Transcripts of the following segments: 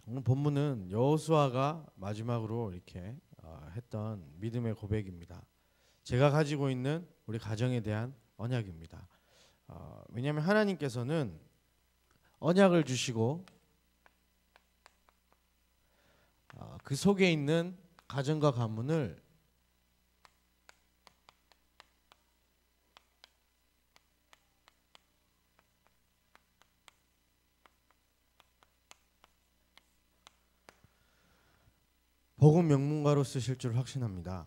오늘 본문은 여호수아가 마지막으로 이렇게 했던 믿음의 고백입니다. 제가 가지고 있는 우리 가정에 대한 언약입니다. 왜냐하면 하나님께서는 언약을 주시고 그 속에 있는 가정과 가문을 복음 명문가로 쓰실 줄 확신합니다.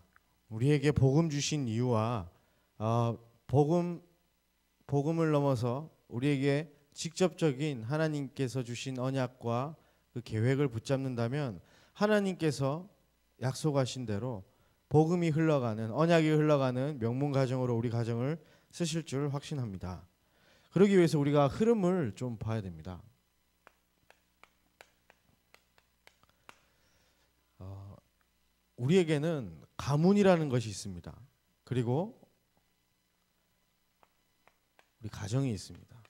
우리에게 복음 주신 이유와 복음을 넘어서 우리에게 직접적인 하나님께서 주신 언약과 그 계획을 붙잡는다면 하나님께서 약속하신 대로 복음이 흘러가는 언약이 흘러가는 명문 가정으로 우리 가정을 쓰실 줄 확신합니다. 그러기 위해서 우리가 흐름을 좀 봐야 됩니다. 우리에게는 가문이라는 것이 있습니다. 그리고 우리 가정이 있습니다.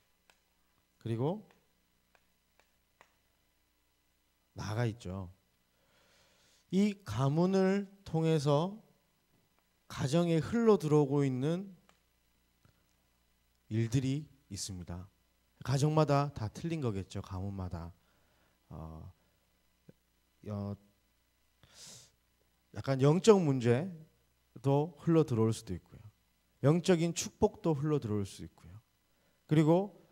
그리고 나가 있죠. 이 가문을 통해서 가정에 흘러 들어오고 있는 일들이 있습니다. 가정마다 다 틀린 거겠죠. 가문마다 약간 영적 문제도 흘러 들어올 수도 있고요. 영적인 축복도 흘러 들어올 수 있고요. 그리고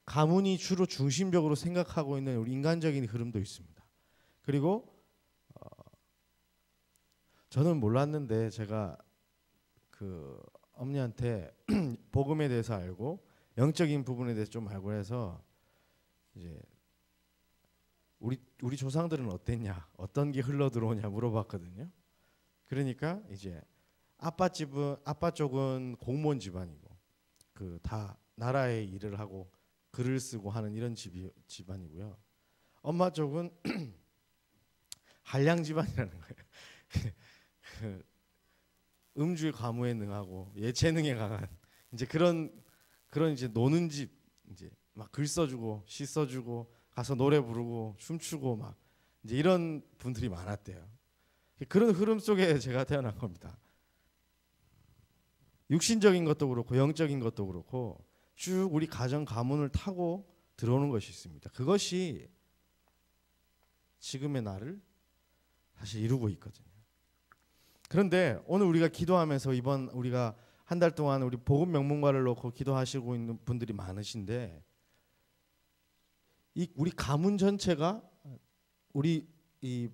가문이 주로 중심적으로 생각하고 있는 우리 인간적인 흐름도 있습니다. 그리고 저는 몰랐는데 제가 그 어머니한테 복음에 대해서 알고 영적인 부분에 대해서 좀 알고 해서 이제 우리 조상들은 어땠냐, 어떤 게 흘러 들어오냐 물어봤거든요. 그러니까 이제 아빠 쪽은 공무원 집안이고 그 다 나라의 일을 하고 글을 쓰고 하는 이런 집안이고요. 엄마 쪽은 한량 집안이라는 거예요. 음주 가무에 능하고 예체능에 강한 이제 그런 이제 노는 집, 이제 막 글 써주고 시 써주고 가서 노래 부르고 춤추고 막 이제 이런 분들이 많았대요. 그런 흐름 속에 제가 태어난 겁니다. 육신적인 것도 그렇고 영적인 것도 그렇고 쭉 우리 가정 가문을 타고 들어오는 것이 있습니다. 그것이 지금의 나를 사실 이루고 있거든요. 그런데 오늘 우리가 기도하면서 이번 우리가 한 달 동안 우리 복음 명문가를 놓고 기도하시고 있는 분들이 많으신데 우리 가문 전체가 우리 이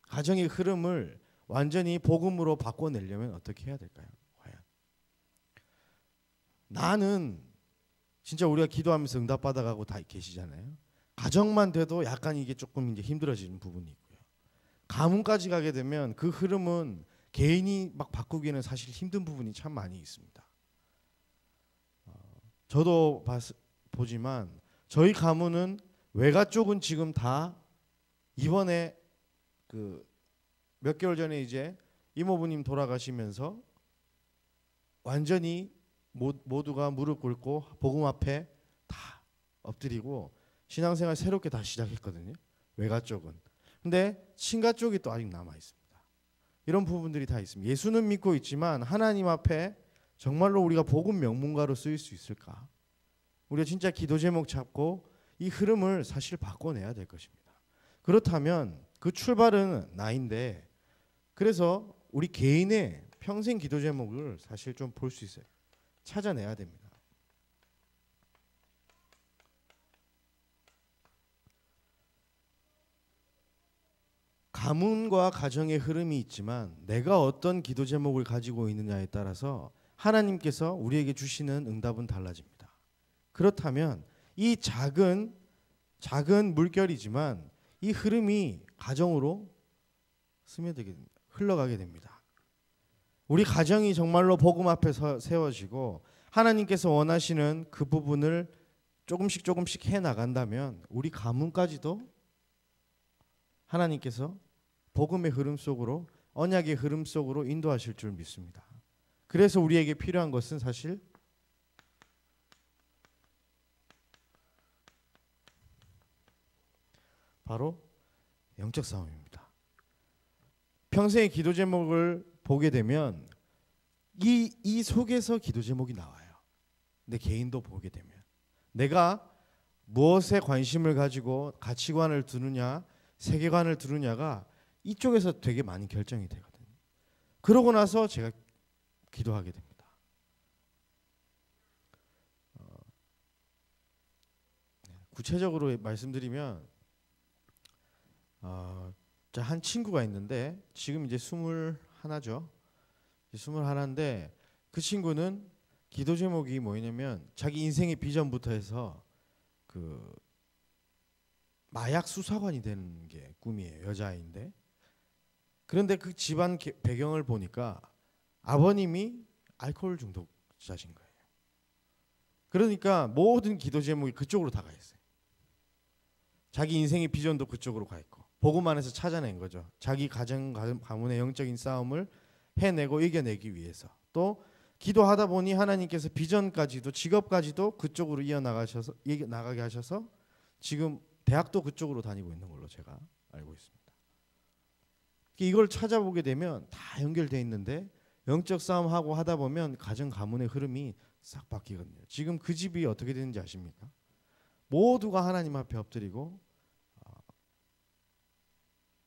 가정의 흐름을 완전히 복음으로 바꿔내려면 어떻게 해야 될까요? 과연 나는 진짜 우리가 기도하면서 응답받아가고 다 계시잖아요. 가정만 돼도 약간 이게 조금 이제 힘들어지는 부분이 있고요. 가문까지 가게 되면 그 흐름은 개인이 막 바꾸기에는 사실 힘든 부분이 참 많이 있습니다. 저도 보지만 저희 가문은 외가 쪽은 지금 다 이번에 그 몇 개월 전에 이제 이모부님 돌아가시면서 완전히 모두가 무릎 꿇고 복음 앞에 다 엎드리고 신앙생활 새롭게 다시 시작했거든요. 외가 쪽은. 근데 친가 쪽이 또 아직 남아 있습니다. 이런 부분들이 다 있습니다. 예수는 믿고 있지만 하나님 앞에 정말로 우리가 복음 명문가로 쓰일 수 있을까? 우리가 진짜 기도 제목 잡고 이 흐름을 사실 바꿔내야 될 것입니다. 그렇다면 그 출발은 나인데 그래서 우리 개인의 평생 기도 제목을 사실 좀 볼 수 있어요. 찾아내야 됩니다. 가문과 가정의 흐름이 있지만 내가 어떤 기도 제목을 가지고 있느냐에 따라서 하나님께서 우리에게 주시는 응답은 달라집니다. 그렇다면 이 작은 물결이지만 이 흐름이 가정으로 스며들게 됩니다. 흘러가게 됩니다. 우리 가정이 정말로 복음 앞에 세워지고 하나님께서 원하시는 그 부분을 조금씩 해 나간다면 우리 가문까지도 하나님께서 복음의 흐름 속으로 언약의 흐름 속으로 인도하실 줄 믿습니다. 그래서 우리에게 필요한 것은 사실 바로 영적 싸움입니다. 평생의 기도 제목을 보게 되면 이 속에서 기도 제목이 나와요. 내 개인도 보게 되면 내가 무엇에 관심을 가지고 가치관을 두느냐, 세계관을 두느냐가 이쪽에서 되게 많이 결정이 되거든요. 그러고 나서 제가 기도하게 됩니다. 구체적으로 말씀드리면 한 친구가 있는데 지금 이제 21죠. 21인데 그 친구는 기도 제목이 뭐냐면 자기 인생의 비전부터 해서 그 마약 수사관이 되는 게 꿈이에요. 여자아이인데. 그런데 그 집안 배경을 보니까 아버님이 알코올 중독자신 거예요. 그러니까 모든 기도 제목이 그쪽으로 다 가 있어요. 자기 인생의 비전도 그쪽으로 가 있고 복음 안에서 찾아낸 거죠. 자기 가문의 영적인 싸움을 해내고 이겨내기 위해서 또 기도하다 보니 하나님께서 비전까지도 직업까지도 그쪽으로 나가게 하셔서 지금 대학도 그쪽으로 다니고 있는 걸로 제가 알고 있습니다. 이걸 찾아보게 되면 다 연결되어 있는데 영적 싸움하고 하다 보면 가정 가문의 흐름이 싹 바뀌거든요. 지금 그 집이 어떻게 되는지 아십니까? 모두가 하나님 앞에 엎드리고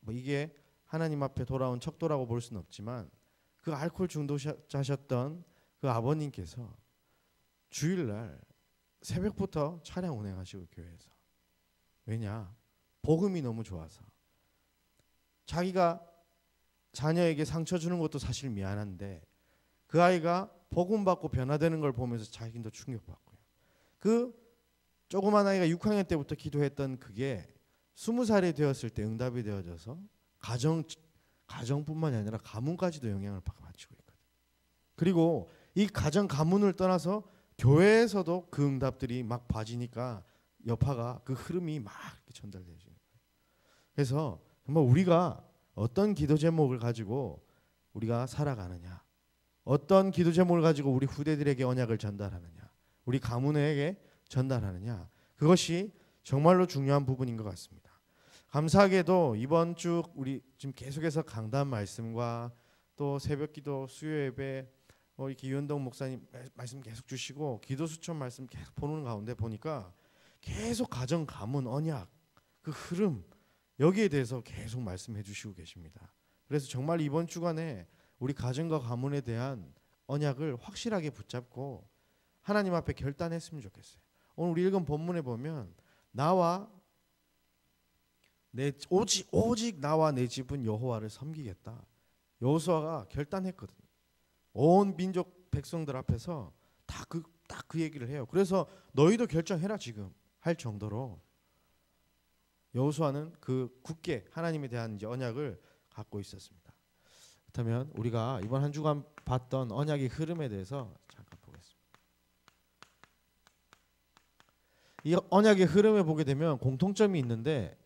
이게 하나님 앞에 돌아온 척도라고 볼 수는 없지만 그 알코올 중독자셨던 그 아버님께서 주일날 새벽부터 차량 운행하시고 교회에서 왜냐? 복음이 너무 좋아서 자기가 자녀에게 상처 주는 것도 사실 미안한데 그 아이가 복음 받고 변화되는 걸 보면서 자기도 충격받고요. 그 조그만 아이가 6학년 때부터 기도했던 그게 20살이 되었을 때 응답이 되어져서 가정뿐만이 아니라 가문까지도 영향을 받치고 있거든요. 그리고 이 가정 가문을 떠나서 교회에서도 그 응답들이 막 봐지니까 여파가 그 흐름이 막 이렇게 전달되는 거예요. 그래서 정말 우리가 어떤 기도 제목을 가지고 우리가 살아가느냐, 어떤 기도 제목을 가지고 우리 후대들에게 언약을 전달하느냐, 우리 가문에게 전달하느냐, 그것이 정말로 중요한 부분인 것 같습니다. 감사하게도 이번 주 우리 지금 계속해서 강단 말씀과 또 새벽기도 수요 예배 이렇게 유현동 목사님 말씀 계속 주시고 기도 수천 말씀 계속 보는 가운데 보니까 계속 가정 가문 언약 그 흐름 여기에 대해서 계속 말씀해 주시고 계십니다. 그래서 정말 이번 주간에 우리 가정과 가문에 대한 언약을 확실하게 붙잡고 하나님 앞에 결단했으면 좋겠어요. 오늘 우리 읽은 본문에 보면 오직 나와 내 집은 여호와를 섬기겠다. 여호수아가 결단했거든요. 온 민족 백성들 앞에서 딱 그 얘기를 해요. 그래서 너희도 결정해라 지금 할 정도로 여호수아는 그 굳게 하나님에 대한 이제 언약을 갖고 있었습니다. 그렇다면 우리가 이번 한 주간 봤던 언약의 흐름에 대해서 잠깐 보겠습니다. 이 언약의 흐름을 보게 되면 공통점이 있는데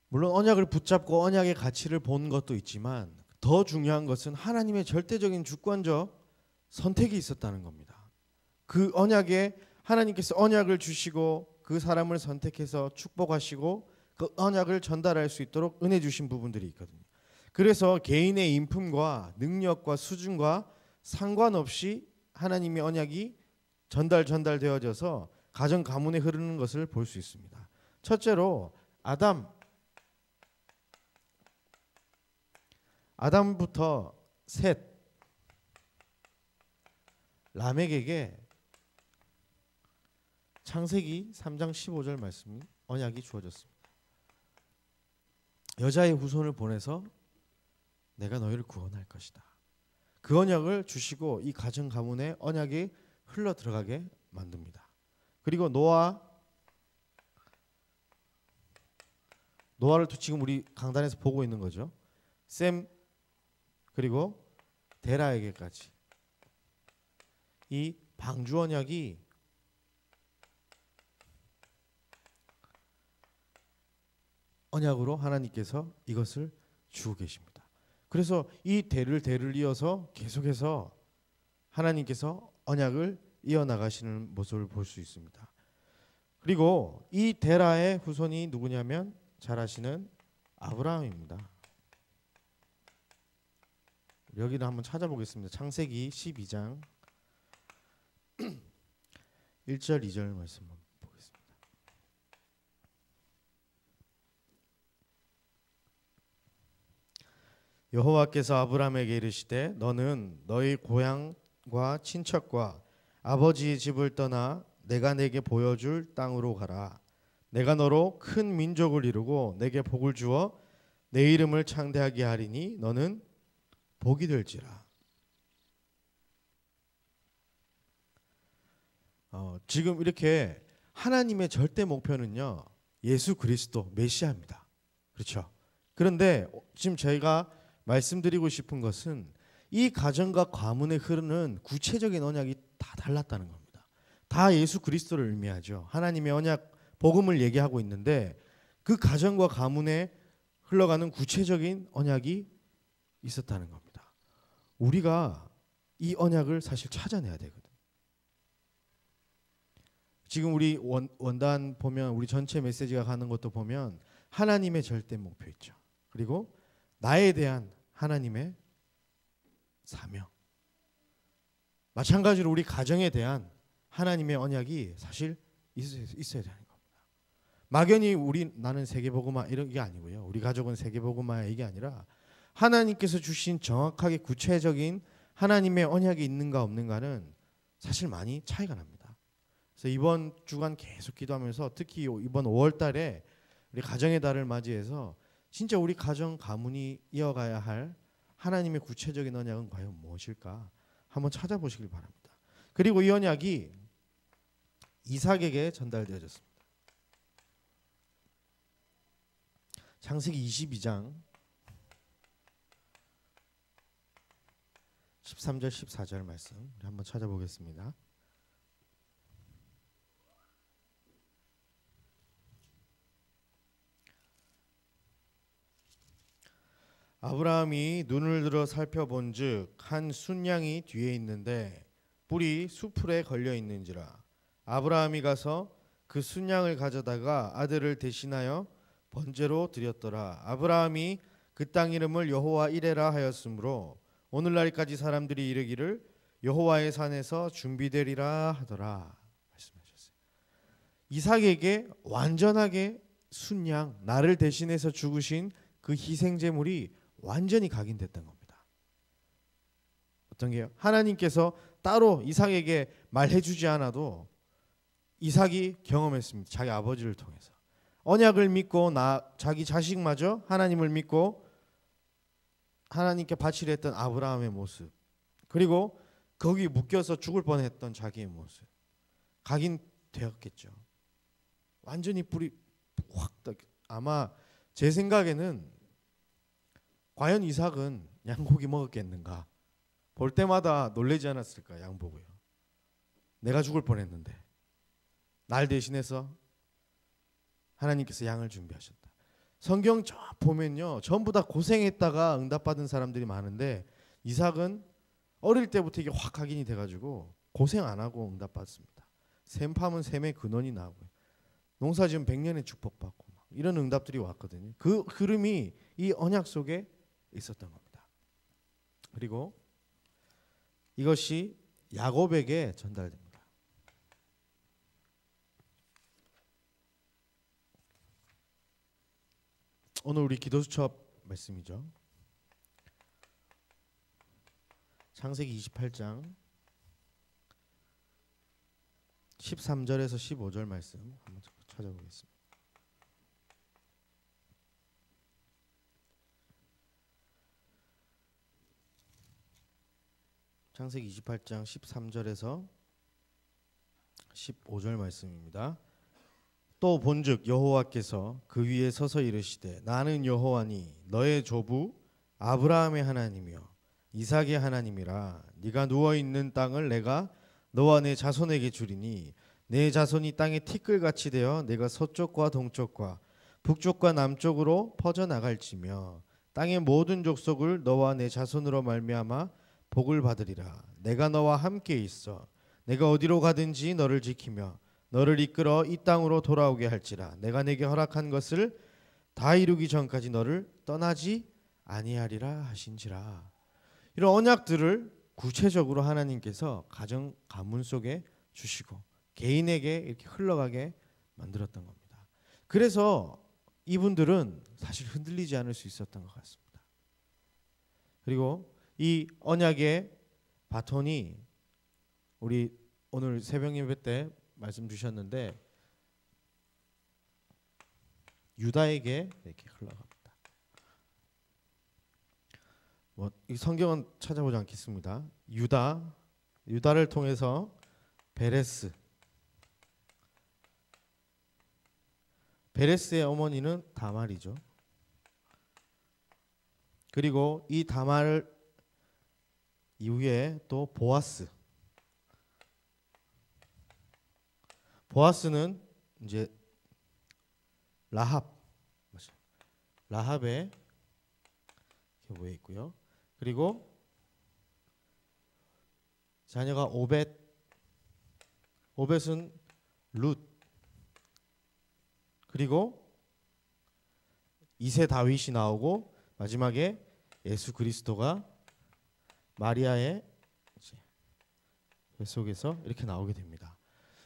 물론 언약을 붙잡고 언약의 가치를 본 것도 있지만 더 중요한 것은 하나님의 절대적인 주권적 선택이 있었다는 겁니다. 그 언약에 하나님께서 언약을 주시고 그 사람을 선택해서 축복하시고 그 언약을 전달할 수 있도록 은혜 주신 부분들이 있거든요. 그래서 개인의 인품과 능력과 수준과 상관없이 하나님의 언약이 전달되어져서 가정 가문에 흐르는 것을 볼 수 있습니다. 첫째로 아담부터 셋 라멕에게 창세기 3장 15절 말씀이 언약이 주어졌습니다. 여자의 후손을 보내서 내가 너희를 구원할 것이다. 그 언약을 주시고 이 가정 가문에 언약이 흘러 들어가게 만듭니다. 그리고 노아를 지금 우리 강단에서 보고 있는 거죠. 셈 그리고 데라에게까지 이 방주 언약이 언약으로 하나님께서 이것을 주고 계십니다. 그래서 이 대를 이어서 계속해서 하나님께서 언약을 이어나가시는 모습을 볼 수 있습니다. 그리고 이 데라의 후손이 누구냐면 잘 아시는 아브라함입니다. 여기를 한번 찾아보겠습니다. 창세기 12장 1절 2절 말씀 보겠습니다. 여호와께서 아브라함에게 이르시되 너는 너희 고향과 친척과 아버지의 집을 떠나 내가 내게 보여줄 땅으로 가라. 내가 너로 큰 민족을 이루고 내게 복을 주어 내 이름을 창대하게 하리니 너는 복이 될지라. 지금 이렇게 하나님의 절대 목표는요, 예수 그리스도 메시아입니다. 그렇죠? 그런데 지금 저희가 말씀드리고 싶은 것은 이 가정과 가문에 흐르는 구체적인 언약이 다 달랐다는 겁니다. 다 예수 그리스도를 의미하죠. 하나님의 언약, 복음을 얘기하고 있는데 그 가정과 가문에 흘러가는 구체적인 언약이 있었다는 겁니다. 우리가 이 언약을 사실 찾아내야 되거든. 지금 우리 원단 보면 우리 전체 메시지가 가는 것도 보면 하나님의 절대 목표 있죠. 그리고 나에 대한 하나님의 사명. 마찬가지로 우리 가정에 대한 하나님의 언약이 사실 있어야 되는 겁니다. 막연히 나는 세계복음화 이런 게 아니고요. 우리 가족은 세계복음화 이게 아니라 하나님께서 주신 정확하게 구체적인 하나님의 언약이 있는가 없는가는 사실 많이 차이가 납니다. 그래서 이번 주간 계속 기도하면서 특히 이번 5월 달에 우리 가정의 달을 맞이해서 진짜 우리 가정 가문이 이어가야 할 하나님의 구체적인 언약은 과연 무엇일까 한번 찾아보시길 바랍니다. 그리고 이 언약이 이삭에게 전달되어졌습니다. 창세기 22장 13절 14절 말씀 우리 한번 찾아보겠습니다. 아브라함이 눈을 들어 살펴본즉 한 순양이 뒤에 있는데 뿔이 수풀에 걸려 있는지라. 아브라함이 가서 그 순양을 가져다가 아들을 대신하여 번제로 드렸더라. 아브라함이 그 땅 이름을 여호와 이레라 하였으므로 오늘날까지 사람들이 이르기를 여호와의 산에서 준비되리라 하더라 말씀하셨어요. 이삭에게 완전하게 순양, 나를 대신해서 죽으신 그 희생제물이 완전히 각인됐던 겁니다. 어떤 게요? 하나님께서 따로 이삭에게 말해주지 않아도 이삭이 경험했습니다. 자기 아버지를 통해서 언약을 믿고 자기 자식마저 하나님을 믿고 하나님께 바치려 했던 아브라함의 모습, 그리고 거기 묶여서 죽을 뻔했던 자기의 모습 각인되었겠죠. 완전히 불이 확 아마 제 생각에는 과연 이삭은 양고기 먹었겠는가 볼 때마다 놀라지 않았을까. 양 보고요. 내가 죽을 뻔했는데 날 대신해서 하나님께서 양을 준비하셨다. 성경 저 보면요, 전부 다 고생했다가 응답받은 사람들이 많은데 이삭은 어릴 때부터 이게 확 각인이 돼가지고 고생 안 하고 응답받습니다. 샘 파면 샘의 근원이 나고요. 농사 지으면 100년의 축복받고 막 이런 응답들이 왔거든요. 그 흐름이 이 언약 속에 있었던 겁니다. 그리고 이것이 야곱에게 전달됩니다. 오늘 우리 기도 수첩 말씀이죠. 창세기 28장 13절에서 15절 말씀 한번 찾아보겠습니다. 창세기 28장 13절에서 15절 말씀입니다. 또 본즉 여호와께서 그 위에 서서 이르시되 나는 여호와니 너의 조부 아브라함의 하나님이요 이삭의 하나님이라. 네가 누워 있는 땅을 내가 너와 내 자손에게 주리니 내 자손이 땅의 티끌같이 되어 내가 서쪽과 동쪽과 북쪽과 남쪽으로 퍼져 나갈지며 땅의 모든 족속을 너와 내 자손으로 말미암아 복을 받으리라. 내가 너와 함께 있어 내가 어디로 가든지 너를 지키며 너를 이끌어 이 땅으로 돌아오게 할지라. 내가 내게 허락한 것을 다 이루기 전까지 너를 떠나지 아니하리라 하신지라. 이런 언약들을 구체적으로 하나님께서 가정 가문 속에 주시고 개인에게 이렇게 흘러가게 만들었던 겁니다. 그래서 이분들은 사실 흔들리지 않을 수 있었던 것 같습니다. 그리고 이 언약의 바톤이 우리 오늘 새벽 예배 때 말씀 주셨는데 유다에게 이렇게 흘러갑니다. 이 성경은 찾아보지 않겠습니다. 유다를 통해서 베레스의 어머니는 다말이죠. 그리고 이 다말 이후에 또 보아스는 이제 라합의 교부에 있고요. 그리고 자녀가 오벳은 룻, 그리고 2세 다윗이 나오고 마지막에 예수 그리스도가 마리아의 뱃속에서 이렇게 나오게 됩니다.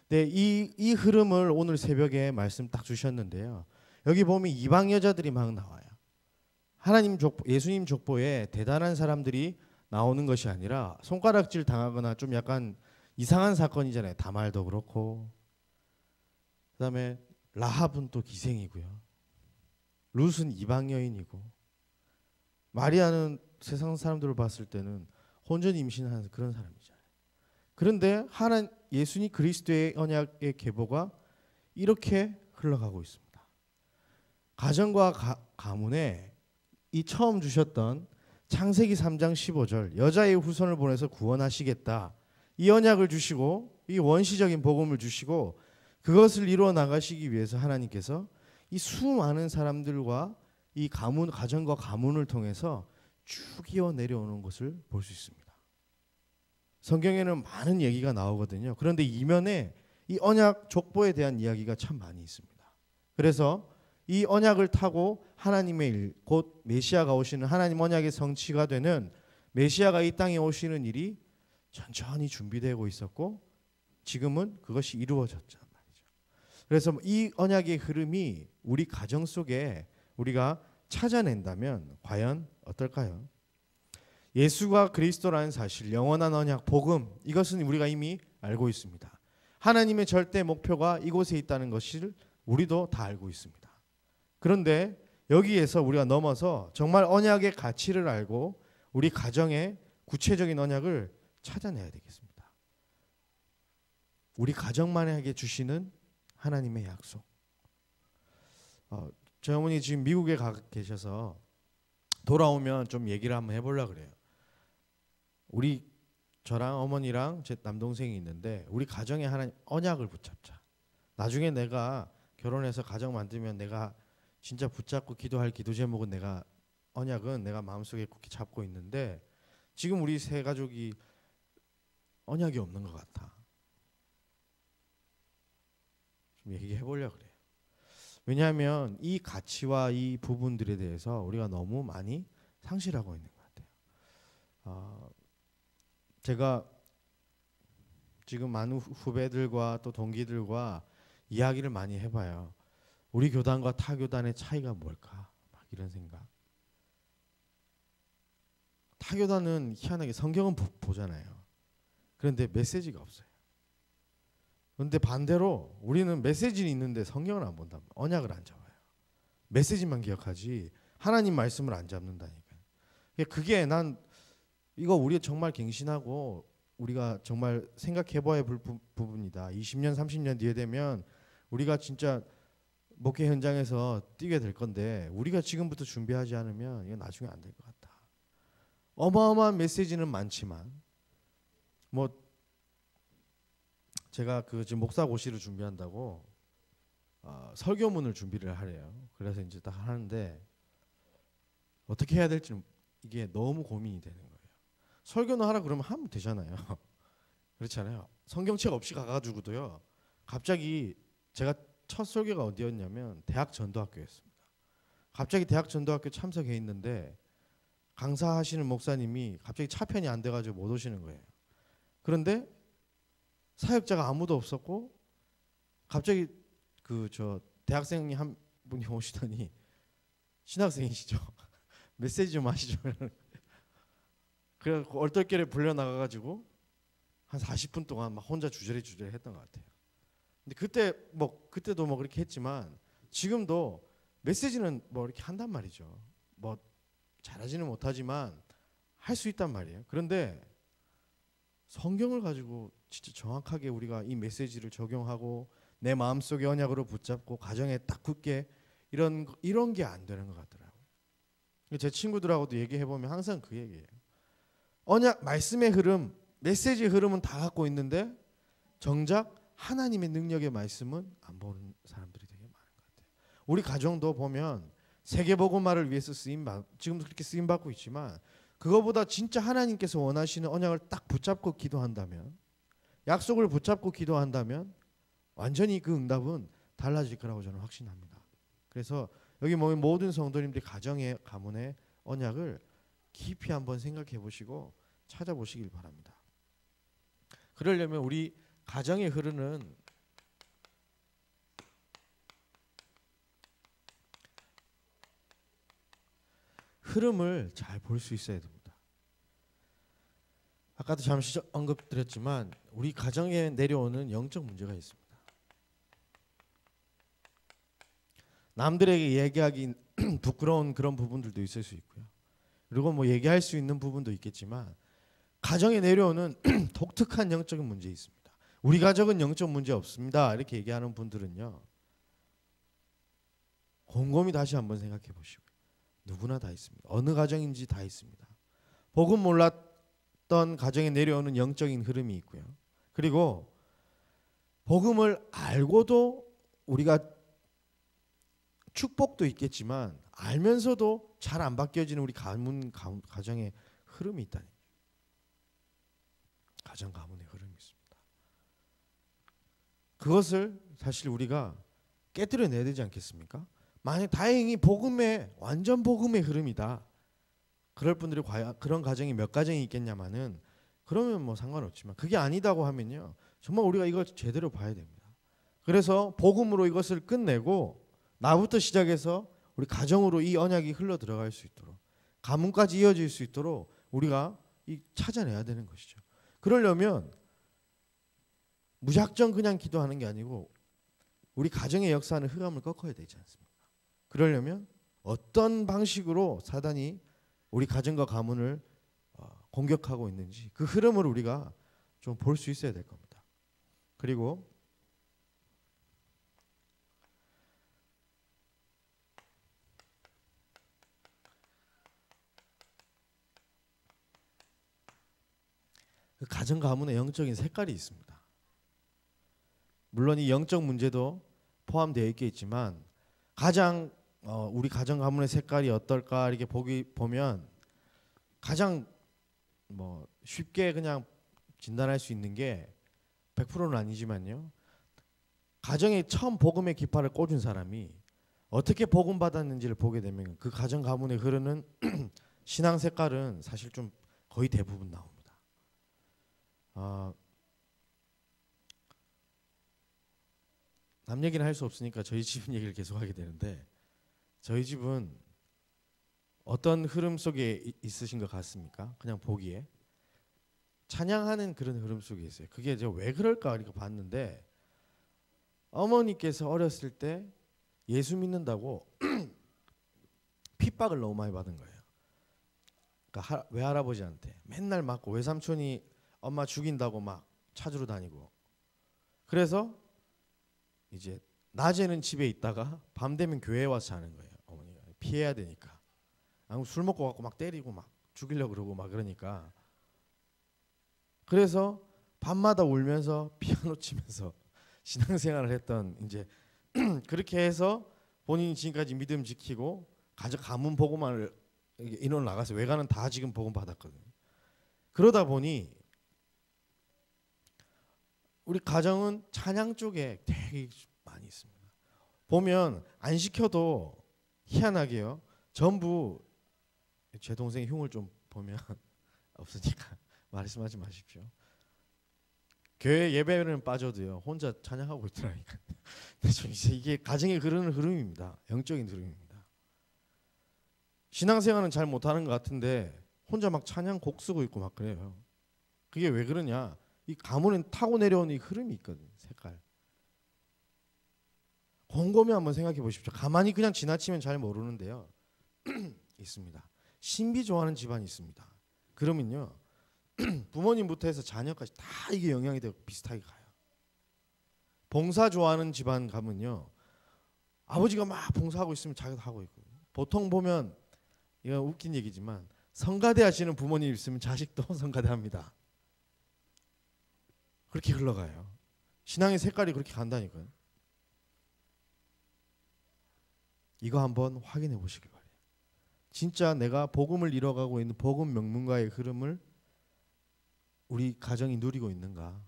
네, 이 흐름을 오늘 새벽에 말씀 딱 주셨는데요. 여기 보면 이방 여자들이 막 나와요. 예수님 족보에 대단한 사람들이 나오는 것이 아니라 손가락질 당하거나 좀 약간 이상한 사건이잖아요. 다말도 그렇고, 그다음에 라합은 또 기생이고요. 룻은 이방 여인이고, 마리아는 세상 사람들을 봤을 때는 혼전 임신하는 그런 사람이잖아요. 그런데 예수님 그리스도의 언약의 계보가 이렇게 흘러가고 있습니다. 가정과 가문에 이 처음 주셨던 창세기 3장 15절 여자의 후손을 보내서 구원하시겠다, 이 언약을 주시고 이 원시적인 복음을 주시고 그것을 이루어 나가시기 위해서 하나님께서 이 수많은 사람들과 이 가정과 가문을 통해서 쭉 이어 내려오는 것을 볼 수 있습니다. 성경에는 많은 얘기가 나오거든요. 그런데 이면에 이 언약 족보에 대한 이야기가 참 많이 있습니다. 그래서 이 언약을 타고 하나님의 일, 곧 메시아가 오시는 하나님 언약의 성취가 되는 메시아가 이 땅에 오시는 일이 천천히 준비되고 있었고 지금은 그것이 이루어졌단 말이죠. 그래서 이 언약의 흐름이 우리 가정 속에 우리가 찾아낸다면 과연 어떨까요? 예수가 그리스도라는 사실, 영원한 언약, 복음, 이것은 우리가 이미 알고 있습니다. 하나님의 절대 목표가 이곳에 있다는 것을 우리도 다 알고 있습니다. 그런데 여기에서 우리가 넘어서 정말 언약의 가치를 알고 우리 가정의 구체적인 언약을 찾아내야 되겠습니다. 우리 가정만에게 주시는 하나님의 약속. 저희 어머니 지금 미국에 가 계셔서 돌아오면 좀 얘기를 한번 해보려고 그래요. 저랑 어머니랑 제 남동생이 있는데 우리 가정에 하나님 언약을 붙잡자. 나중에 내가 결혼해서 가정 만들면 내가 진짜 붙잡고 기도할 기도 제목은 언약은 내가 마음속에 굳게 잡고 있는데 지금 우리 세 가족이 언약이 없는 것 같아. 좀 얘기해 보려고 그래요. 왜냐하면 이 가치와 이 부분들에 대해서 우리가 너무 많이 상실하고 있는 것 같아요. 제가 지금 많은 후배들과 또 동기들과 이야기를 많이 해봐요. 우리 교단과 타 교단의 차이가 뭘까? 막 이런 생각. 타 교단은 희한하게 성경은 보잖아요. 그런데 메시지가 없어요. 그런데 반대로 우리는 메시지는 있는데 성경을 안 본다. 언약을 안 잡아요. 메시지만 기억하지 하나님 말씀을 안 잡는다니까요. 그게 난 이거 우리 정말 갱신하고 우리가 정말 생각해봐야 할 부분이다. 20년 30년 뒤에 되면 우리가 진짜 목회 현장에서 뛰게 될 건데 우리가 지금부터 준비하지 않으면 이건 나중에 안 될 것 같다. 어마어마한 메시지는 많지만 제가 지금 목사고시를 준비한다고 설교문을 준비를 하래요. 그래서 이제 딱 하는데 어떻게 해야 될지 이게 너무 고민이 되는 거예요. 설교는 하라 그러면 하면 되잖아요. 그렇잖아요. 성경책 없이 가가지고도요. 갑자기 제가 첫 설교가 어디였냐면 대학 전도학교였습니다. 갑자기 대학 전도학교 참석해 있는데 강사하시는 목사님이 갑자기 차편이 안 돼가지고 못 오시는 거예요. 그런데 사역자가 아무도 없었고 갑자기 그 저 대학생이 한 분이 오시더니 신학생이시죠. 메시지 좀 하시죠. 그래 얼떨결에 불려 나가가지고 한 40분 동안 막 혼자 주저리 했던 것 같아요. 근데 그때도 뭐 그렇게 했지만 지금도 메시지는 뭐 이렇게 한단 말이죠. 뭐 잘하지는 못하지만 할 수 있단 말이에요. 그런데 성경을 가지고 진짜 정확하게 우리가 이 메시지를 적용하고 내 마음속의 언약으로 붙잡고 가정에 딱 굳게 이런 게 안 되는 것 같더라고요. 제 친구들하고도 얘기해 보면 항상 그 얘기예요. 언약 말씀의 흐름, 메시지의 흐름은 다 갖고 있는데 정작 하나님의 능력의 말씀은 안 보는 사람들이 되게 많은 것 같아요. 우리 가정도 보면 세계복음화를 위해서 지금도 그렇게 쓰임 받고 있지만 그거보다 진짜 하나님께서 원하시는 언약을 딱 붙잡고 기도한다면, 약속을 붙잡고 기도한다면 완전히 그 응답은 달라질 거라고 저는 확신합니다. 그래서 여기 모든 성도님들이 가정의 가문의 언약을 깊이 한번 생각해 보시고 찾아보시길 바랍니다. 그러려면 우리 가정에 흐르는 흐름을 잘 볼 수 있어야 됩니다. 아까도 잠시 언급드렸지만 우리 가정에 내려오는 영적 문제가 있습니다. 남들에게 얘기하기 부끄러운 그런 부분들도 있을 수 있고요. 그리고 뭐 얘기할 수 있는 부분도 있겠지만 가정에 내려오는 독특한 영적인 문제 있습니다. 우리 가정은 영적 문제 없습니다. 이렇게 얘기하는 분들은요. 곰곰이 다시 한번 생각해 보시고 누구나 다 있습니다. 어느 가정인지 다 있습니다. 복음 몰랐던 가정에 내려오는 영적인 흐름이 있고요. 그리고 복음을 알고도 우리가 축복도 있겠지만 알면서도 잘 안 바뀌어지는 우리 가정의 흐름이 있다니. 가정 가문의 흐름이 있습니다. 그것을 사실 우리가 깨뜨려내야 되지 않겠습니까? 만약 다행히 완전 복음의 흐름이다. 그럴 분들이 과연 그런 가정이 몇 가정이 있겠냐마는 그러면 뭐 상관없지만 그게 아니다고 하면요. 정말 우리가 이걸 제대로 봐야 됩니다. 그래서 복음으로 이것을 끝내고 나부터 시작해서 우리 가정으로 이 언약이 흘러 들어갈 수 있도록 가문까지 이어질 수 있도록 우리가 찾아내야 되는 것이죠. 그러려면 무작정 그냥 기도하는 게 아니고 우리 가정의 역사하는 흑암을 꺾어야 되지 않습니까? 그러려면 어떤 방식으로 사단이 우리 가정과 가문을 공격하고 있는지 그 흐름을 우리가 좀 볼 수 있어야 될 겁니다. 그리고 그 가정 가문의 영적인 색깔이 있습니다. 물론 이 영적 문제도 포함되어 있겠지만 가장 우리 가정 가문의 색깔이 어떨까 이렇게 보면 가장 뭐 쉽게 그냥 진단할 수 있는 게 100%는 아니지만요. 가정에 처음 복음의 깃발을 꽂은 사람이 어떻게 복음 받았는지를 보게 되면 그 가정 가문에 흐르는 신앙 색깔은 사실 좀 거의 대부분 나옵니다. 남 얘기는 할 수 없으니까 저희 집 얘기를 계속하게 되는데 저희 집은 어떤 흐름 속에 있으신 것 같습니까? 그냥 보기에 찬양하는 그런 흐름 속에 있어요. 그게 제가 왜 그럴까 이렇게 봤는데 어머니께서 어렸을 때 예수 믿는다고 핍박을 너무 많이 받은 거예요. 그러니까 외할아버지한테 맨날 맞고 외삼촌이 엄마 죽인다고 막 찾으러 다니고 그래서 이제 낮에는 집에 있다가 밤 되면 교회에 와서 자는 거예요. 어머니가 피해야 되니까. 술 먹고 갖고 막 때리고 막 죽이려고 그러고 막 그러니까 그래서 밤마다 울면서 피아노 치면서 신앙생활을 했던 이제 그렇게 해서 본인이 지금까지 믿음 지키고 가문 복음화를 인원 나가서 외가는 다 지금 복음 받았거든요. 그러다 보니 우리 가정은 찬양 쪽에 되게 많이 있습니다. 보면 안 시켜도 희한하게요. 전부 제 동생 흉을 좀 보면 없으니까 말씀하지 마십시오. 교회 예배는 빠져도요 혼자 찬양하고 있더라니까. 이제 이게 가정의 흐르는 흐름입니다. 영적인 흐름입니다. 신앙생활은 잘 못하는 것 같은데 혼자 막 찬양 곡 쓰고 있고 막 그래요. 그게 왜 그러냐? 이 가문은 타고 내려온 이 흐름이 있거든요. 색깔. 곰곰이 한번 생각해 보십시오. 가만히 그냥 지나치면 잘 모르는데요. 있습니다. 신비 좋아하는 집안이 있습니다. 그러면요. 부모님부터 해서 자녀까지 다 이게 영향이 되고 비슷하게 가요. 봉사 좋아하는 집안 가면요. 아버지가 막 봉사하고 있으면 자기도 하고 있고. 보통 보면 이건 웃긴 얘기지만 성가대 하시는 부모님 있으면 자식도 성가대 합니다. 그렇게 흘러가요. 신앙의 색깔이 그렇게 간다니까요. 이거 한번 확인해 보시기 바래요. 진짜 내가 복음을 이뤄가고 있는 복음 명문가의 흐름을 우리 가정이 누리고 있는가?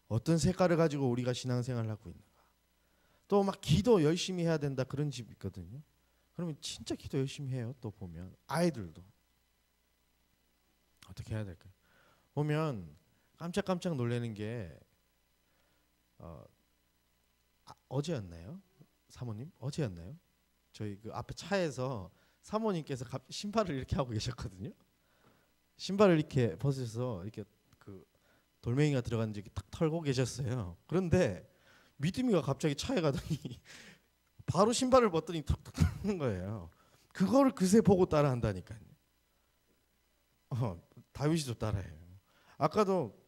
어떤 색깔을 가지고 우리가 신앙생활을 하고 있는가? 또 막 기도 열심히 해야 된다 그런 집 있거든요. 그러면 진짜 기도 열심히 해요. 또 보면 아이들도 어떻게 해야 될까요? 보면 깜짝깜짝 놀라는 게 어제였나요? 사모님? 어제였나요? 저희 그 앞에 차에서 사모님께서 신발을 이렇게 하고 계셨거든요. 신발을 이렇게 벗으셔서 이렇게 그 돌멩이가 들어간 지 탁 털고 계셨어요. 그런데 믿음이가 갑자기 차에 가더니 바로 신발을 벗더니 탁탁 털는 거예요. 그거를 그새 보고 따라한다니까요. 다윗이도 따라해요. 아까도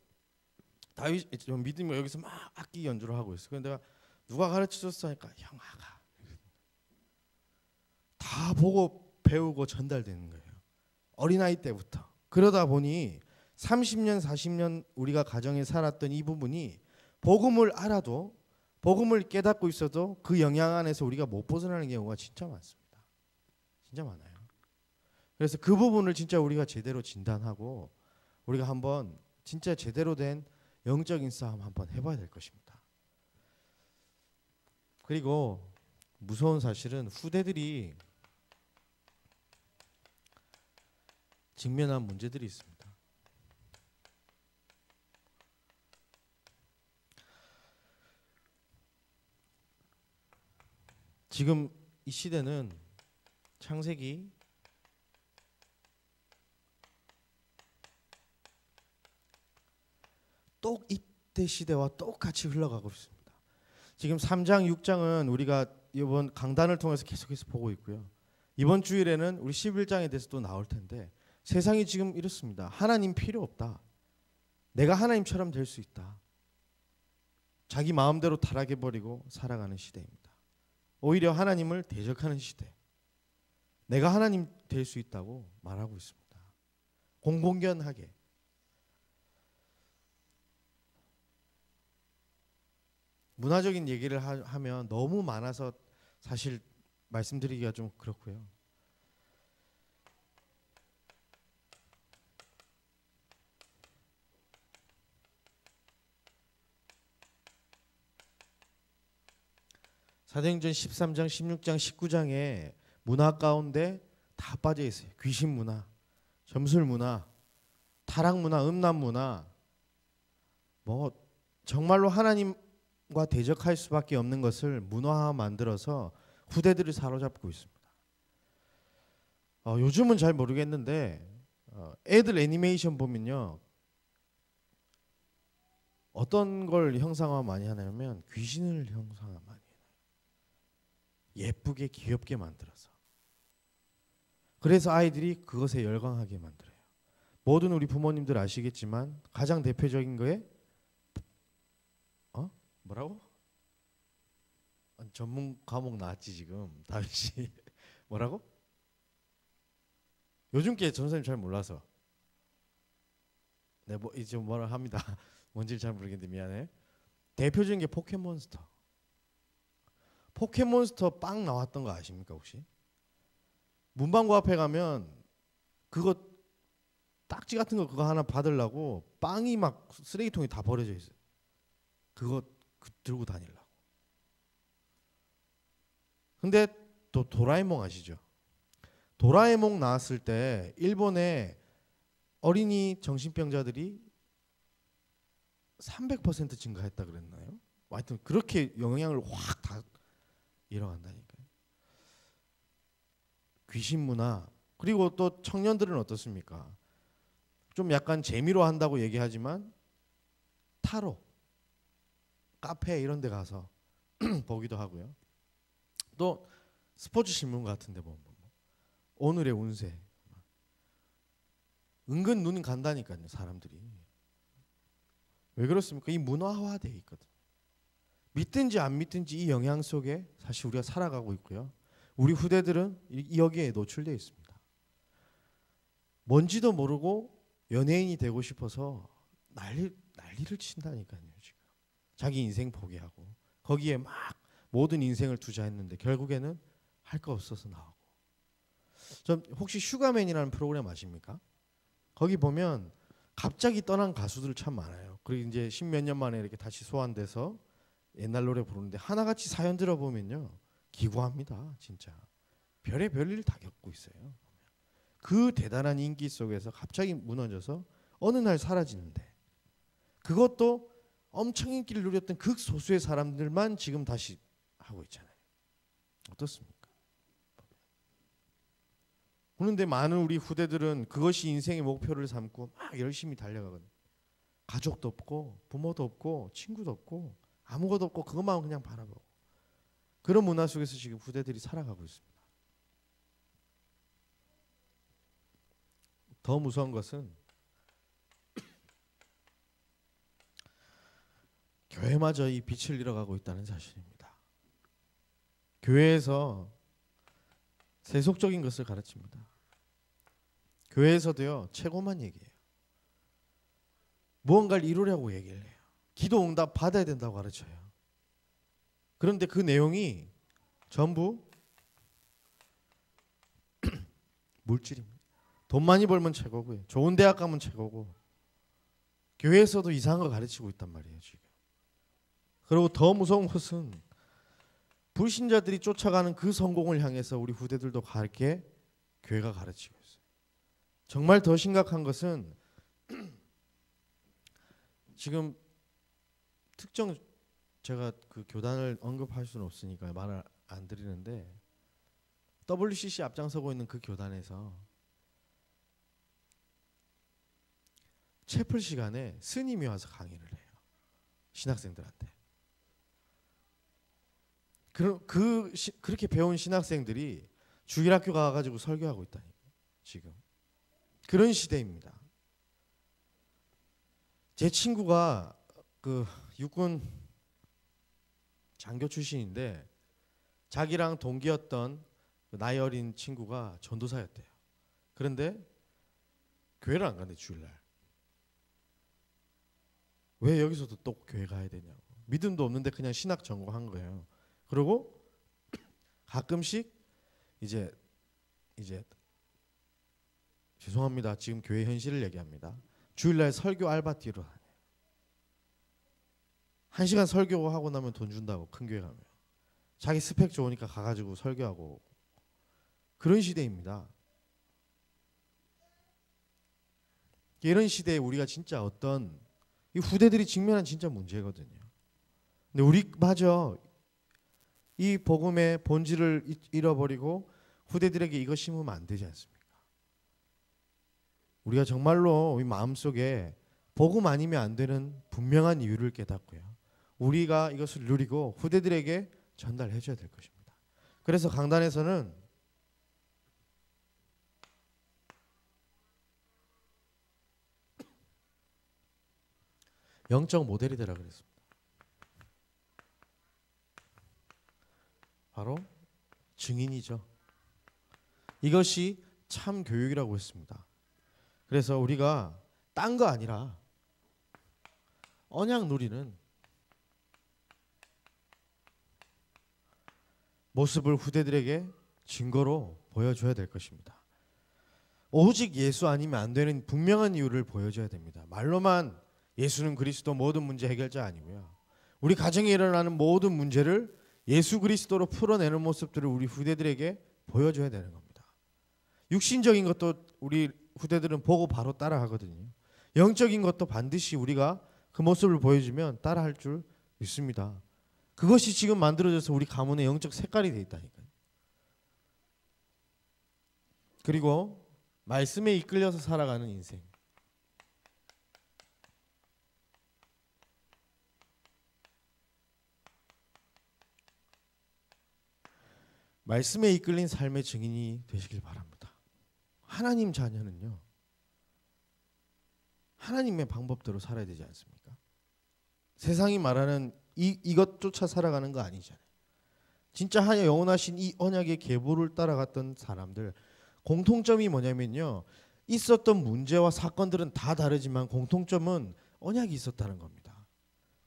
다윗 믿음이 여기서 막 악기 연주를 하고 있어. 그런데 내가 누가 가르쳐줬어 하니까 형아가 다 보고 배우고 전달되는 거예요. 어린아이 때부터. 그러다 보니 30년 40년 우리가 가정에 살았던 이 부분이 복음을 알아도 복음을 깨닫고 있어도 그 영향 안에서 우리가 못 벗어나는 경우가 진짜 많습니다. 진짜 많아요. 그래서 그 부분을 진짜 우리가 제대로 진단하고 우리가 한번 진짜 제대로 된 영적인 싸움 한번 해봐야 될 것입니다. 그리고 무서운 사실은 후대들이 직면한 문제들이 있습니다. 지금 이 시대는 창세기 이때 시대와 똑같이 흘러가고 있습니다. 지금 3장 6장은 우리가 이번 강단을 통해서 계속해서 보고 있고요. 이번 주일에는 우리 11장에 대해서 또 나올 텐데 세상이 지금 이렇습니다. 하나님 필요 없다. 내가 하나님처럼 될 수 있다. 자기 마음대로 타락해버리고 살아가는 시대입니다. 오히려 하나님을 대적하는 시대. 내가 하나님 될 수 있다고 말하고 있습니다. 공공연하게. 문화적인 얘기를 하면 너무 많아서 사실 말씀드리기가 좀 그렇고요. 사도행전 13장, 16장, 19장에 문화 가운데 다 빠져 있어요. 귀신 문화, 점술 문화, 타락 문화, 음란 문화, 뭐 정말로 하나님과 대적할 수밖에 없는 것을 문화화 만들어서 후대들을 사로잡고 있습니다. 요즘은 잘 모르겠는데 애들 애니메이션 보면요. 어떤 걸 형상화 많이 하냐면 귀신을 형상화 많이 해요. 예쁘게 귀엽게 만들어서. 그래서 아이들이 그것에 열광하게 만들어요. 모든 우리 부모님들 아시겠지만 가장 대표적인 거에 뭐라고? 전문 과목 나왔지 지금 다윗이. 뭐라고? 요즘 게 전선생님 잘 몰라서. 네, 뭐 이제 뭐라 합니다. 뭔지 잘 모르겠는데 미안해. 대표적인 게 포켓몬스터. 포켓몬스터 빵 나왔던 거 아십니까 혹시? 문방구 앞에 가면 그거 딱지 같은 거 그거 하나 받으려고 빵이 막 쓰레기통에 다 버려져 있어요. 그거 들고 다니려고. 근데 또 도라에몽 아시죠? 도라에몽 나왔을 때 일본의 어린이 정신병자들이 300% 증가했다 그랬나요? 하여튼 그렇게 영향을 확 다 잃어간다니까요. 귀신 문화. 그리고 또 청년들은 어떻습니까? 좀 약간 재미로 한다고 얘기하지만 타로, 카페 이런 데 가서 보기도 하고요. 또 스포츠 신문 같은 데 보면 오늘의 운세. 은근 눈이 간다니까요, 사람들이. 왜 그렇습니까? 이 문화화돼 있거든요. 믿든지 안 믿든지 이 영향 속에 사실 우리가 살아가고 있고요. 우리 후대들은 여기에 노출되어 있습니다. 뭔지도 모르고 연예인이 되고 싶어서 난리를 친다니까요. 지금 자기 인생 포기하고 거기에 막 모든 인생을 투자했는데 결국에는 할 거 없어서 나오고. 좀 혹시 슈가맨이라는 프로그램 아십니까? 거기 보면 갑자기 떠난 가수들 참 많아요. 그리고 이제 십몇 년 만에 이렇게 다시 소환돼서 옛날 노래 부르는데 하나같이 사연 들어보면요, 기구합니다. 진짜 별의별 일 다 겪고 있어요. 그 대단한 인기 속에서 갑자기 무너져서 어느 날 사라지는데, 그것도 엄청 인기를 누렸던 극소수의 사람들만 지금 다시 하고 있잖아요. 어떻습니까? 그런데 많은 우리 후대들은 그것이 인생의 목표를 삼고 막 열심히 달려가거든요. 가족도 없고 부모도 없고 친구도 없고 아무것도 없고 그것만 그냥 바라보고, 그런 문화 속에서 지금 후대들이 살아가고 있습니다. 더 무서운 것은 교회마저 이 빛을 잃어가고 있다는 사실입니다. 교회에서 세속적인 것을 가르칩니다. 교회에서도요, 최고만 얘기해요. 무언가를 이루려고 얘기를 해요. 기도 응답 받아야 된다고 가르쳐요. 그런데 그 내용이 전부 물질입니다. 돈 많이 벌면 최고고요. 좋은 대학 가면 최고고. 교회에서도 이상한 거 가르치고 있단 말이에요, 지금. 그리고 더 무서운 것은 불신자들이 쫓아가는 그 성공을 향해서 우리 후대들도 갈게 교회가 가르치고 있어요. 정말 더 심각한 것은 지금 특정, 제가 그 교단을 언급할 수는 없으니까 말을 안 드리는데, WCC 앞장서고 있는 그 교단에서 채플 시간에 스님이 와서 강의를 해요. 신학생들한테. 그렇게 배운 신학생들이 주일학교 가가지고 설교하고 있다니까요. 지금 그런 시대입니다. 제 친구가 그 육군 장교 출신인데 자기랑 동기였던 나이 어린 친구가 전도사였대요. 그런데 교회를 안 간대, 주일날. 왜 여기서도 또 교회 가야 되냐고. 믿음도 없는데 그냥 신학 전공한 거예요. 그리고 가끔씩 이제 죄송합니다, 지금 교회 현실을 얘기합니다. 주일날 설교 알바 뛰러 다녀요. 1시간 설교하고 나면 돈 준다고, 큰 교회 가면. 자기 스펙 좋으니까 가가지고 설교하고. 그런 시대입니다. 이런 시대에 우리가 진짜 어떤 이 후대들이 직면한 진짜 문제거든요. 근데 우리마저 이 복음의 본질을 잃어버리고 후대들에게 이거 심으면 안 되지 않습니까? 우리가 정말로 우리 마음속에 복음 아니면 안 되는 분명한 이유를 깨닫고요, 우리가 이것을 누리고 후대들에게 전달해 줘야 될 것입니다. 그래서 강단에서는 영적 모델이 되라 그랬습니다. 바로 증인이죠. 이것이 참 교육이라고 했습니다. 그래서 우리가 딴 거 아니라 언약 누리는 모습을 후대들에게 증거로 보여줘야 될 것입니다. 오직 예수 아니면 안 되는 분명한 이유를 보여줘야 됩니다. 말로만 예수는 그리스도 모든 문제 해결자 아니고요. 우리 가정에 일어나는 모든 문제를 예수 그리스도로 풀어내는 모습들을 우리 후대들에게 보여줘야 되는 겁니다. 육신적인 것도 우리 후대들은 보고 바로 따라하거든요. 영적인 것도 반드시 우리가 그 모습을 보여주면 따라할 줄 믿습니다. 그것이 지금 만들어져서 우리 가문의 영적 색깔이 돼 있다니까요. 그리고 말씀에 이끌려서 살아가는 인생. 말씀에 이끌린 삶의 증인이 되시길 바랍니다. 하나님 자녀는요, 하나님의 방법대로 살아야 되지 않습니까? 세상이 말하는 이것 쫓아 살아가는 거 아니잖아요. 진짜 영원하신 이 언약의 계보를 따라갔던 사람들, 공통점이 뭐냐면요, 있었던 문제와 사건들은 다 다르지만 공통점은 언약이 있었다는 겁니다.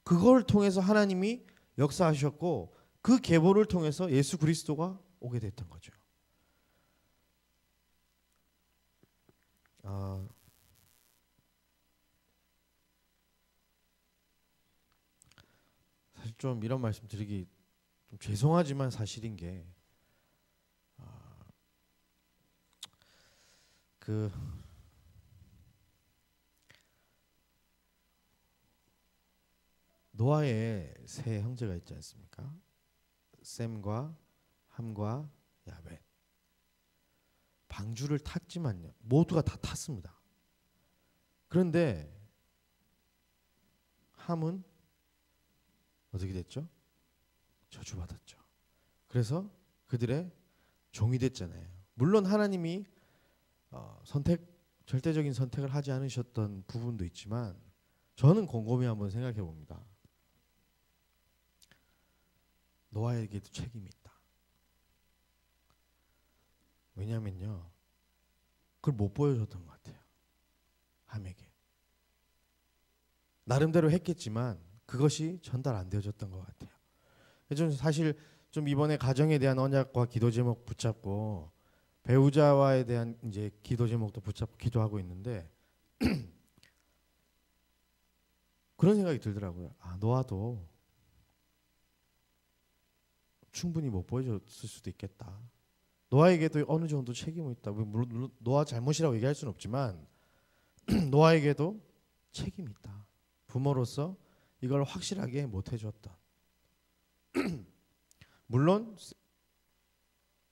그걸 통해서 하나님이 역사하셨고 그 계보를 통해서 예수 그리스도가 오게 됐던 거죠. 사실 좀 이런 말씀 드리기 좀 죄송하지만 사실인 게, 그 노아의 세 형제가 있지 않습니까? 셈과 함과 야벳. 방주를 탔지만요, 모두가 다 탔습니다. 그런데 함은 어떻게 됐죠? 저주받았죠. 그래서 그들의 종이 됐잖아요. 물론 하나님이 절대적인 선택을 하지 않으셨던 부분도 있지만 저는 곰곰이 한번 생각해 봅니다. 노아에게도 책임이 있다. 왜냐면요, 그걸 못 보여줬던 것 같아요. 함에게. 나름대로 했겠지만 그것이 전달 안 되어졌던 것 같아요. 좀 사실 좀 이번에 가정에 대한 언약과 기도 제목 붙잡고 배우자와에 대한 이제 기도 제목도 붙잡고 기도하고 있는데 그런 생각이 들더라고요. 노아도 충분히 못 보여줬을 수도 있겠다. 노아에게도 어느 정도 책임이 있다. 물론 노아 잘못이라고 얘기할 수는 없지만 노아에게도 책임이 있다. 부모로서 이걸 확실하게 못 해줬다. 물론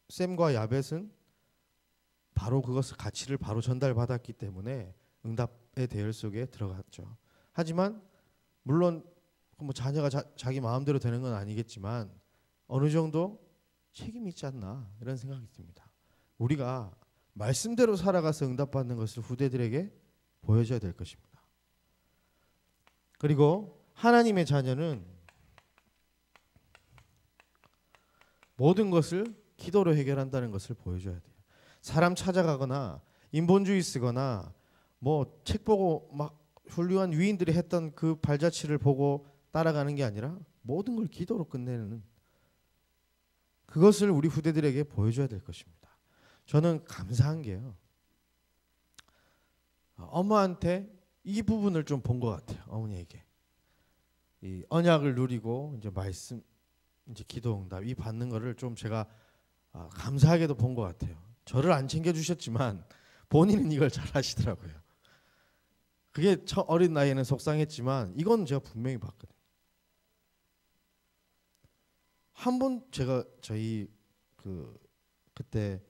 셈과 야벳은 바로 그것을 가치를 바로 전달받았기 때문에 응답의 대열 속에 들어갔죠. 하지만 물론 뭐 자녀가 자기 마음대로 되는 건 아니겠지만 어느 정도 책임이 있지 않나 이런 생각이 듭니다. 우리가 말씀대로 살아가서 응답받는 것을 후대들에게 보여줘야 될 것입니다. 그리고 하나님의 자녀는 모든 것을 기도로 해결한다는 것을 보여줘야 돼요. 사람 찾아가거나 인본주의 쓰거나 뭐 책 보고 막 훌륭한 위인들이 했던 그 발자취를 보고 따라가는 게 아니라 모든 걸 기도로 끝내는 그것을 우리 후대들에게 보여줘야 될 것입니다. 저는 감사한 게요, 엄마한테 이 부분을 좀 본 것 같아요. 어머니에게 이 언약을 누리고 이제 말씀 이제 기도 응답 이 받는 거를 좀 제가 감사하게도 본 것 같아요. 저를 안 챙겨주셨지만 본인은 이걸 잘 하시더라고요. 그게 어린 나이에는 속상했지만 이건 제가 분명히 봤거든요. 한 번 제가 저희 그때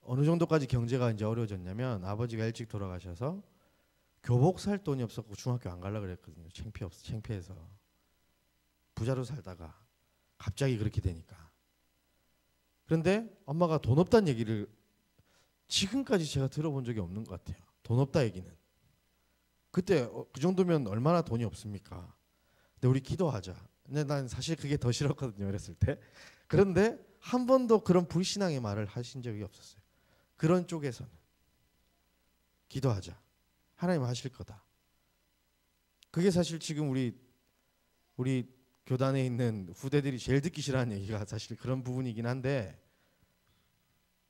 어느 정도까지 경제가 이제 어려워졌냐면 아버지가 일찍 돌아가셔서 교복 살 돈이 없었고 중학교 안 가려고 그랬거든요. 창피해서 부자로 살다가 갑자기 그렇게 되니까. 그런데 엄마가 돈 없다는 얘기를 지금까지 제가 들어본 적이 없는 것 같아요. 돈 없다 얘기는. 그때 그 정도면 얼마나 돈이 없습니까? 근데 우리 기도하자. 근데 난 사실 그게 더 싫었거든요. 어렸을 때. 그런데 한 번도 그런 불신앙의 말을 하신 적이 없었어요. 그런 쪽에서는 기도하자. 하나님 하실 거다. 그게 사실 지금 우리 교단에 있는 후대들이 제일 듣기 싫어하는 얘기가 사실 그런 부분이긴 한데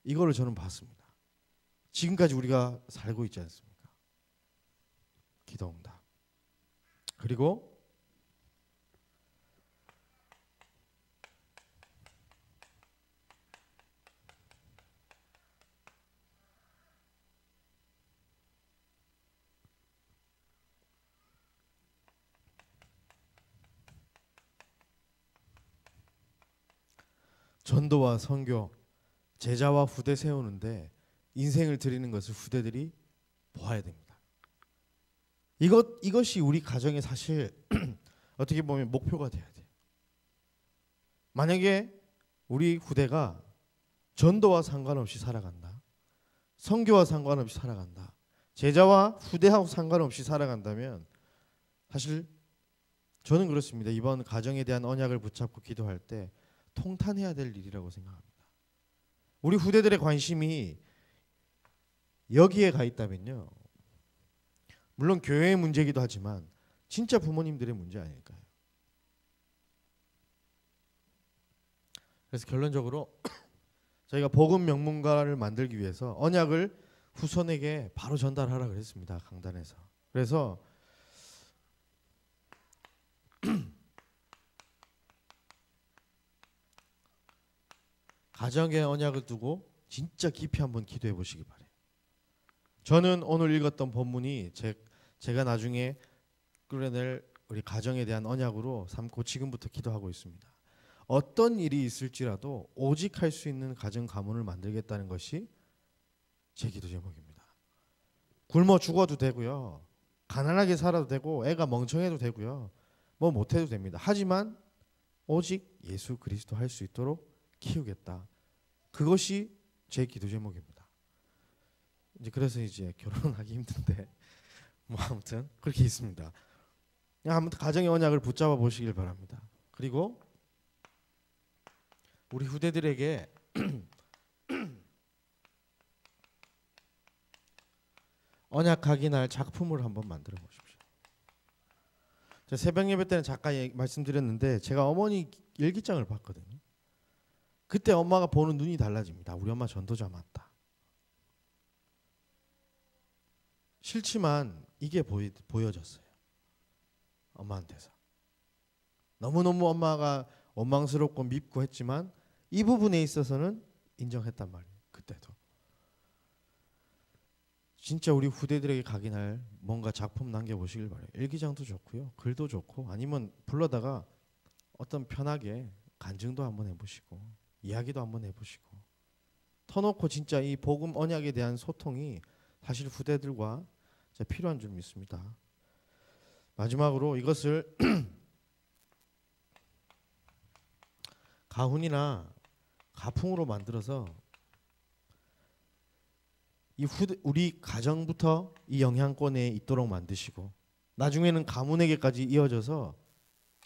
이거를 저는 봤습니다. 지금까지 우리가 살고 있지 않습니까? 기도응답. 그리고 전도와 선교, 제자와 후대 세우는데 인생을 드리는 것을 후대들이 보아야 됩니다. 이것이 우리 가정의 사실 어떻게 보면 목표가 돼야 돼요. 만약에 우리 후대가 전도와 상관없이 살아간다, 선교와 상관없이 살아간다, 제자와 후대하고 상관없이 살아간다면 사실 저는 그렇습니다. 이번 가정에 대한 언약을 붙잡고 기도할 때 통탄해야 될 일이라고 생각합니다. 우리 후대들의 관심이 여기에 가 있다면요, 물론 교회의 문제이기도 하지만 진짜 부모님들의 문제 아닐까요? 그래서 결론적으로 저희가 복음 명문가를 만들기 위해서 언약을 후손에게 바로 전달하라 그랬습니다. 강단에서. 그래서 가정의 언약을 두고 진짜 깊이 한번 기도해 보시기 바래요. 저는 오늘 읽었던 본문이 제가 나중에 꾸려낼 우리 가정에 대한 언약으로 삼고 지금부터 기도하고 있습니다. 어떤 일이 있을지라도 오직 할 수 있는 가정 가문을 만들겠다는 것이 제 기도 제목입니다. 굶어 죽어도 되고요, 가난하게 살아도 되고, 애가 멍청해도 되고요, 뭐 못해도 됩니다. 하지만 오직 예수 그리스도 할 수 있도록 키우겠다. 그것이 제 기도 제목입니다. 이제 그래서 이제 결혼하기 힘든데 뭐 아무튼 그렇게 있습니다. 아무튼 가정의 언약을 붙잡아 보시길 바랍니다. 그리고 우리 후대들에게 언약 각인할 작품을 한번 만들어 보십시오. 제가 새벽 예배 때는 잠깐 말씀드렸는데 제가 어머니 일기장을 봤거든요. 그때 엄마가 보는 눈이 달라집니다. 우리 엄마 전도자 맞다. 싫지만 이게 보여졌어요. 엄마한테서. 너무너무 엄마가 원망스럽고 밉고 했지만 이 부분에 있어서는 인정했단 말이에요. 그때도. 진짜 우리 후대들에게 각인할 뭔가 작품 남겨보시길 바래요. 일기장도 좋고요, 글도 좋고, 아니면 불러다가 어떤 편하게 간증도 한번 해보시고 이야기도 한번 해보시고 터놓고 진짜 이 복음 언약에 대한 소통이 사실 후대들과 필요한 줄 믿습니다. 마지막으로 이것을 가훈이나 가풍으로 만들어서 우리 가정부터 이 영향권에 있도록 만드시고 나중에는 가문에게까지 이어져서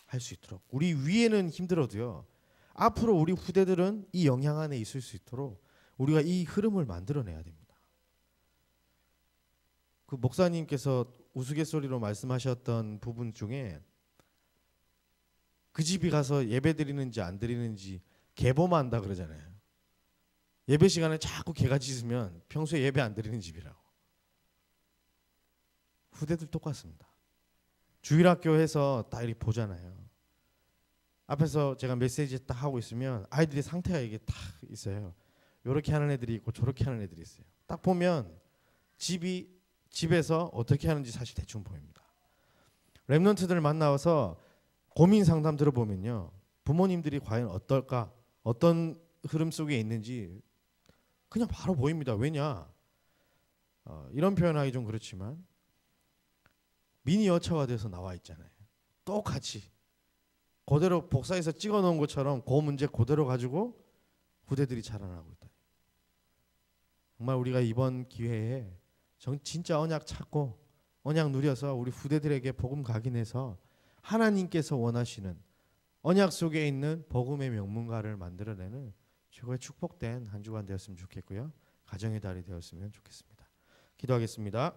할 수 있도록, 우리 위에는 힘들어도요 앞으로 우리 후대들은 이 영향 안에 있을 수 있도록 우리가 이 흐름을 만들어내야 됩니다. 그 목사님께서 우스갯소리로 말씀하셨던 부분 중에 그 집이 가서 예배 드리는지 안 드리는지 개보만 한다 그러잖아요. 예배 시간에 자꾸 개가 짖으면 평소에 예배 안 드리는 집이라고. 후대들 똑같습니다. 주일학교에서 딱 이렇게 보잖아요. 앞에서 제가 메시지 딱 하고 있으면 아이들이 상태가 이게 딱 있어요. 이렇게 하는 애들이 있고 저렇게 하는 애들이 있어요. 딱 보면 집에서 어떻게 하는지 사실 대충 보입니다. 렘넌트들 만나서 고민 상담 들어보면요, 부모님들이 과연 어떨까, 어떤 흐름 속에 있는지 그냥 바로 보입니다. 왜냐? 이런 표현하기 좀 그렇지만 미니어처가 돼서 나와 있잖아요. 똑같이 그대로 복사해서 찍어놓은 것처럼 그 문제 그대로 가지고 후대들이 자라나고 있다. 정말 우리가 이번 기회에 진짜 언약 찾고 언약 누려서 우리 후대들에게 복음 각인해서 하나님께서 원하시는 언약 속에 있는 복음의 명문가를 만들어내는 최고의 축복된 한 주간 되었으면 좋겠고요. 가정의 달이 되었으면 좋겠습니다. 기도하겠습니다.